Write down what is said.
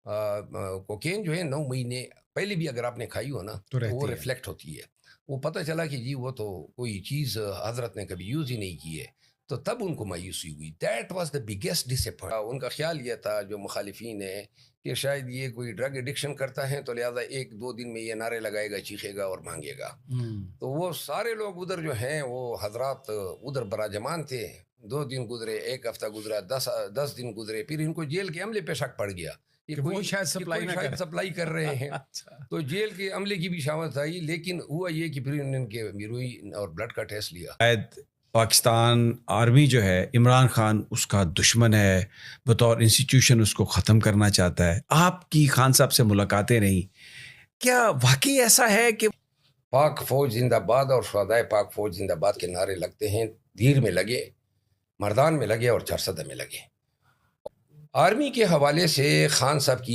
Cocaine جو ہے 9 مہینے پہلے بھی اگر آپ نے کھائی ہو نا تو تو وہ رہتی ہے. ریفلیکٹ ہوتی ہے. وہ پتہ چلا کہ جی وہ تو کوئی چیز حضرت نے کبھی یوز ہی نہیں کی ہے، تو تب ان کو مایوسی ہوئی. That was the biggest disappoint. ان کا خیال یہ تھا جو مخالفین ہیں کہ شاید یہ کوئی ڈرگ ایڈکشن کرتا ہے تو لہٰذا 1-2 دن میں یہ نعرے لگائے گا، چیخے گا اور مانگے گا. تو وہ سارے لوگ ادھر جو ہیں وہ حضرات ادھر براجمان تھے. 2 دن گزرے، 1 ہفتہ گزرا، 10 دن گزرے، پھر ان کو جیل کے عملے پہ شک پڑ گیا کہ وہ شاید سپلائی کر رہے ہیں. تو جیل کے عملے کی بھی شامت آئی، لیکن ہوا یہ کہ پھر انہوں نے ہیروئن اور بلڈ کا ٹیسٹ لیا. پاکستان آرمی جو ہے عمران خان اس کا دشمن ہے، بطور انسٹیٹیوشن اس کو ختم کرنا چاہتا ہے. آپ کی خان صاحب سے ملاقاتیں رہیں، کیا واقعی ایسا ہے کہ پاک فوج زندہ باد اور شہدائے پاک فوج زندہ باد کے نعرے لگتے ہیں؟ دیر میں لگے، مردان میں لگے اور چرسدہ میں لگے. آرمی کے حوالے سے خان صاحب کی